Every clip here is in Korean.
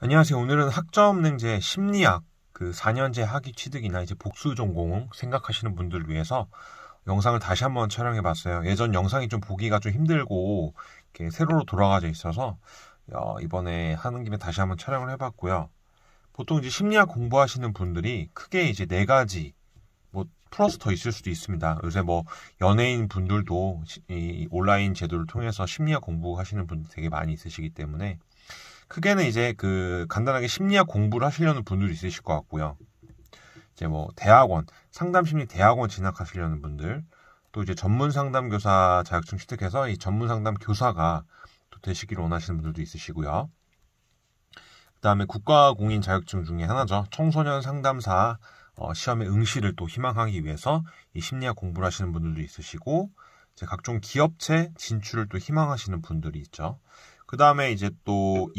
안녕하세요. 오늘은 학점은행제 심리학 4년제 학위 취득이나 이제 복수 전공 생각하시는 분들을 위해서 영상을 다시 한번 촬영해 봤어요. 예전 영상이 좀 보기가 좀 힘들고 이렇게 세로로 돌아가져 있어서 이번에 하는 김에 다시 한번 촬영을 해봤고요. 보통 이제 심리학 공부하시는 분들이 크게 이제 네 가지 뭐 플러스 더 있을 수도 있습니다. 요새 뭐 연예인 분들도 이 온라인 제도를 통해서 심리학 공부하시는 분들 되게 많이 있으시기 때문에 크게는 이제 간단하게 심리학 공부를 하시려는 분들이 있으실 것 같고요. 이제 뭐 대학원, 상담심리 대학원 진학하시려는 분들, 또 이제 전문 상담교사 자격증 취득해서 이 전문 상담 교사가 또 되시기를 원하시는 분들도 있으시고요. 그다음에 국가공인 자격증 중에 하나죠. 청소년 상담사 시험의 응시를 또 희망하기 위해서 이 심리학 공부를 하시는 분들도 있으시고, 이제 각종 기업체 진출을 또 희망하시는 분들이 있죠. 그 다음에 이제 또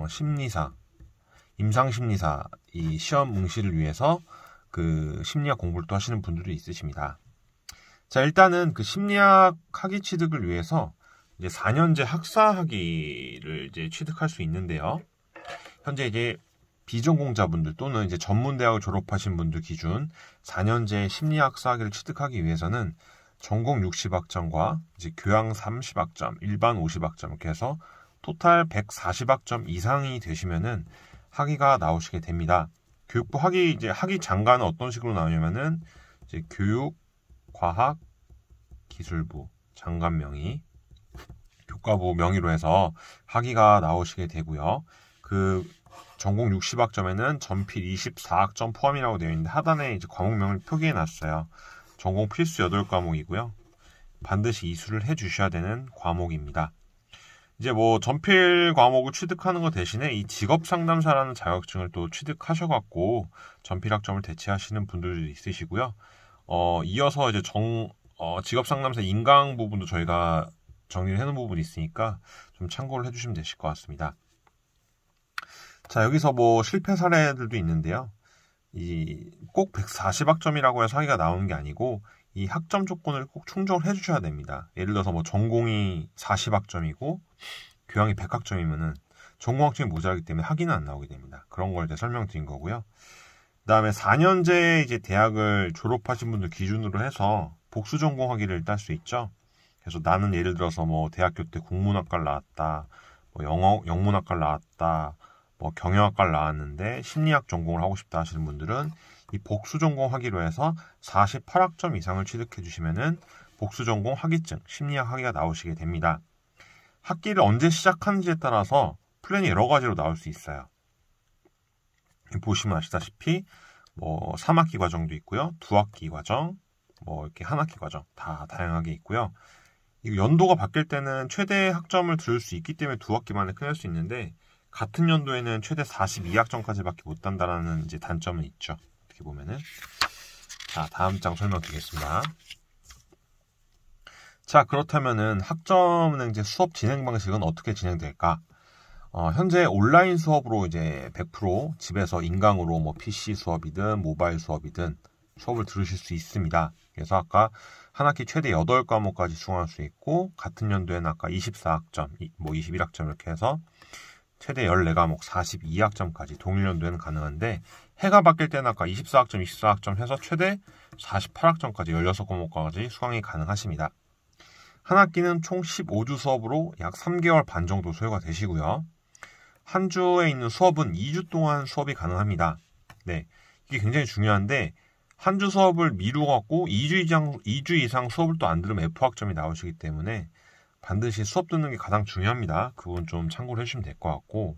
심리사, 임상심리사 이 시험 응시를 위해서 심리학 공부를 또 하시는 분들이 있으십니다. 자, 일단은 심리학 학위 취득을 위해서 이제 4년제 학사 학위를 이제 취득할 수 있는데요. 현재 이제 비전공자분들 또는 이제 전문대학을 졸업하신 분들 기준 4년제 심리학 학사 학위를 취득하기 위해서는 전공 60학점과 이제 교양 30학점, 일반 50학점 이렇게 해서 토탈 140학점 이상이 되시면은 학위가 나오시게 됩니다. 교육부 학위 장관은 어떤 식으로 나오냐면은 이제 교육, 과학, 기술부 장관 명의, 교과부 명의로 해서 학위가 나오시게 되고요. 전공 60학점에는 전필 24학점 포함이라고 되어 있는데 하단에 이제 과목명을 표기해 놨어요. 전공 필수 8과목이고요. 반드시 이수를 해주셔야 되는 과목입니다. 이제 뭐 전필 과목을 취득하는 것 대신에 이 직업상담사라는 자격증을 또 취득하셔갖고 전필 학점을 대체하시는 분들도 있으시고요. 이어서 이제 직업상담사 인강 부분도 저희가 정리를 해놓은 부분이 있으니까 좀 참고를 해주시면 되실 것 같습니다. 자, 여기서 뭐 실패 사례들도 있는데요. 꼭 140학점이라고 해서 학위가 나오는 게 아니고 이 학점 조건을 꼭 충족을 해주셔야 됩니다. 예를 들어서 뭐 전공이 40학점이고 교양이 100학점이면은 전공학점이 모자라기 때문에 학위는 안 나오게 됩니다. 그런 걸 이제 설명드린 거고요. 그다음에 4년제 이제 대학을 졸업하신 분들 기준으로 해서 복수 전공 학위를 딸 수 있죠. 그래서 나는 예를 들어서 뭐 대학교 때 국문학과를 나왔다, 뭐 영문학과를 나왔다, 뭐 경영학과를 나왔는데 심리학 전공을 하고 싶다 하시는 분들은 이 복수 전공 학위로 해서 48학점 이상을 취득해 주시면은 복수 전공 학위증, 심리학 학위가 나오시게 됩니다. 학기를 언제 시작하는지에 따라서 플랜이 여러 가지로 나올 수 있어요. 보시면 아시다시피 뭐 3학기 과정도 있고요. 2학기 과정, 뭐 이렇게 한 학기 과정 다 다양하게 있고요. 이 연도가 바뀔 때는 최대 학점을 들을 수 있기 때문에 2학기 만에 끝낼 수 있는데 같은 연도에는 최대 42학점까지밖에 못 단다라는 이제 단점은 있죠. 어떻게 보면은. 자, 다음 장 설명드리겠습니다. 자, 그렇다면은 학점은행제 수업 진행 방식은 어떻게 진행될까? 현재 온라인 수업으로 이제 100% 집에서 인강으로 뭐 PC 수업이든 모바일 수업이든 수업을 들으실 수 있습니다. 그래서 아까 한 학기 최대 8과목까지 수강할 수 있고 같은 연도에는 아까 24학점, 뭐 21학점 이렇게 해서 최대 14과목 42학점까지 동일 연도에는 가능한데 해가 바뀔 때는 아까 24학점, 24학점 해서 최대 48학점까지 16과목까지 수강이 가능하십니다. 한 학기는 총 15주 수업으로 약 3개월 반 정도 소요가 되시고요. 한 주에 있는 수업은 2주 동안 수업이 가능합니다. 네, 이게 굉장히 중요한데 한 주 수업을 미루갖고 2주 이상 수업을 또 안 들으면 F학점이 나오시기 때문에 반드시 수업 듣는 게 가장 중요합니다. 그 부분 좀 참고를 해주시면 될 것 같고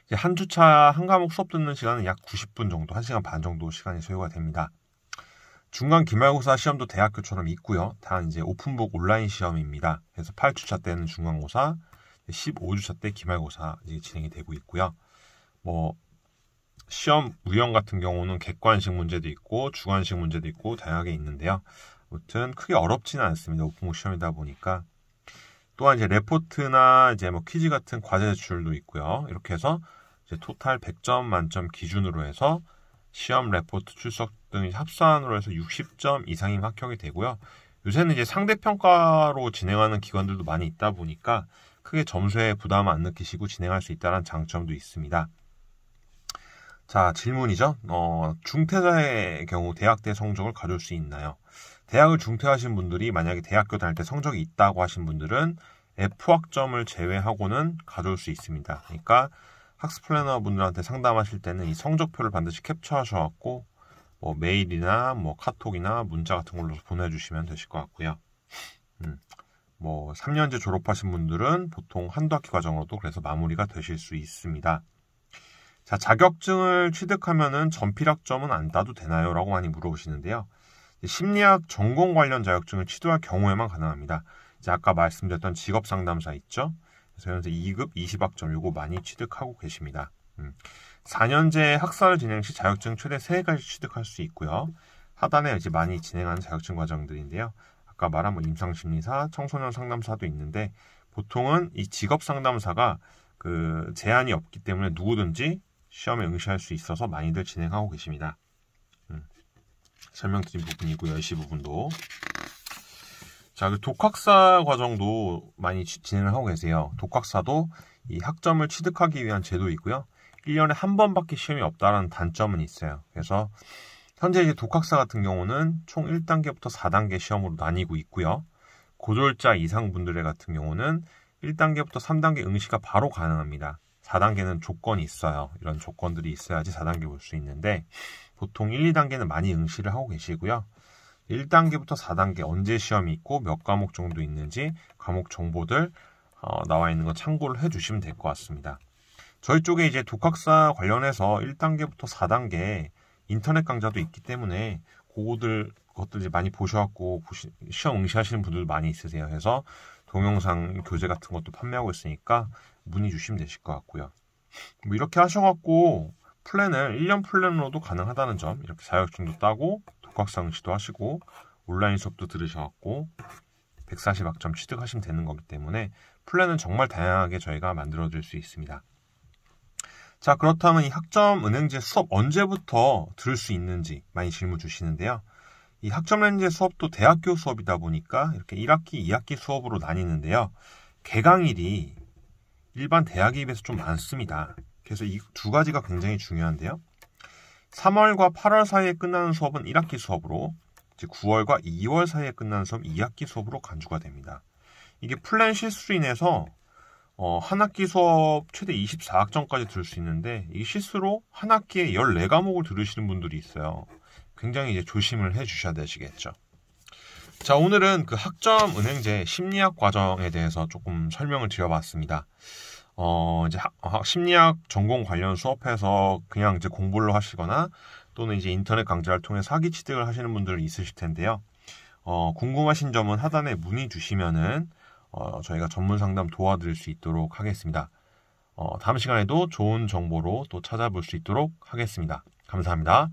이제 한 주차 한 과목 수업 듣는 시간은 약 90분 정도, 1시간 반 정도 시간이 소요가 됩니다. 중간 기말고사 시험도 대학교처럼 있고요. 단 이제 오픈북 온라인 시험입니다. 그래서 8주차 때는 중간고사, 15주차 때 기말고사 이제 진행이 되고 있고요. 뭐 시험 유형 같은 경우는 객관식 문제도 있고 주관식 문제도 있고 다양하게 있는데요. 아무튼 크게 어렵지는 않습니다. 오픈북 시험이다 보니까. 또한 이제 레포트나 이제 뭐 퀴즈 같은 과제 제출도 있고요. 이렇게 해서 이제 토탈 100점 만점 기준으로 해서 시험, 레포트, 출석 등 합산으로 해서 60점 이상이면 합격이 되고요. 요새는 이제 상대평가로 진행하는 기관들도 많이 있다 보니까 크게 점수에 부담 안 느끼시고 진행할 수 있다는 장점도 있습니다. 자, 질문이죠. 중퇴자의 경우 대학 때 성적을 가져올 수 있나요? 대학을 중퇴하신 분들이 만약에 대학교 다닐 때 성적이 있다고 하신 분들은 F학점을 제외하고는 가져올 수 있습니다. 그러니까 학습 플래너 분들한테 상담하실 때는 이 성적표를 반드시 캡처하셔갖고 뭐 메일이나 뭐 카톡이나 문자 같은 걸로 보내주시면 되실 것 같고요. 뭐 3년제 졸업하신 분들은 보통 한두 학기 과정으로도 그래서 마무리가 되실 수 있습니다. 자, 자격증을 취득하면은 전필학점은 안 따도 되나요? 라고 많이 물어보시는데요. 심리학 전공 관련 자격증을 취득할 경우에만 가능합니다. 이제 아까 말씀드렸던 직업상담사 있죠? 그래서 현재 2급 20학점 요거 많이 취득하고 계십니다. 4년제 학사를 진행 시 자격증 최대 3개까지 취득할 수 있고요. 하단에 이제 많이 진행하는 자격증 과정들인데요. 아까 말한 뭐 임상심리사, 청소년 상담사도 있는데 보통은 이 직업상담사가 그 제한이 없기 때문에 누구든지 시험에 응시할 수 있어서 많이들 진행하고 계십니다. 설명드린 부분이고요. 시 부분도. 자, 그 독학사 과정도 많이 진행을 하고 계세요. 독학사도 이 학점을 취득하기 위한 제도이고요. 1년에 한 번밖에 시험이 없다는 단점은 있어요. 그래서 현재 이제 독학사 같은 경우는 총 1단계부터 4단계 시험으로 나뉘고 있고요. 고졸자 이상 분들 같은 경우는 1단계부터 3단계 응시가 바로 가능합니다. 4단계는 조건이 있어요. 이런 조건들이 있어야지 4단계 볼 수 있는데 보통 1, 2단계는 많이 응시를 하고 계시고요. 1단계부터 4단계 언제 시험이 있고 몇 과목 정도 있는지 과목 정보들 나와 있는 거 참고를 해주시면 될 것 같습니다. 저희 쪽에 이제 독학사 관련해서 1단계부터 4단계 인터넷 강좌도 있기 때문에 그것들 이제 많이 보셔갖고 시험 응시하시는 분들도 많이 있으세요. 그래서 동영상 교재 같은 것도 판매하고 있으니까 문의 주시면 되실 것 같고요. 뭐 이렇게 하셔갖고 플랜을 1년 플랜으로도 가능하다는 점, 이렇게 자격증도 따고 독학사 응시도 하시고 온라인 수업도 들으셔갖고 140학점 취득하시면 되는 거기 때문에 플랜은 정말 다양하게 저희가 만들어 드릴 수 있습니다. 자, 그렇다면 이 학점은행제 수업 언제부터 들을 수 있는지 많이 질문 주시는데요. 이 학점은행제 수업도 대학교 수업이다 보니까 이렇게 1학기, 2학기 수업으로 나뉘는데요. 개강일이 일반 대학에 비해서 좀 많습니다. 그래서 이 두 가지가 굉장히 중요한데요. 3월과 8월 사이에 끝나는 수업은 1학기 수업으로, 이제 9월과 2월 사이에 끝나는 수업 2학기 수업으로 간주가 됩니다. 이게 플랜 실수로 인해서 한 학기 수업 최대 24학점까지 들을 수 있는데 이 실수로 한 학기에 14과목을 들으시는 분들이 있어요. 굉장히 이제 조심을 해주셔야 되시겠죠. 자, 오늘은 그 학점은행제 심리학 과정에 대해서 조금 설명을 드려봤습니다. 이제 심리학 전공 관련 수업에서 그냥 이제 공부를 하시거나 또는 이제 인터넷 강좌를 통해서 학위 취득을 하시는 분들이 있으실 텐데요. 궁금하신 점은 하단에 문의 주시면은 저희가 전문 상담 도와드릴 수 있도록 하겠습니다. 다음 시간에도 좋은 정보로 또 찾아볼 수 있도록 하겠습니다. 감사합니다.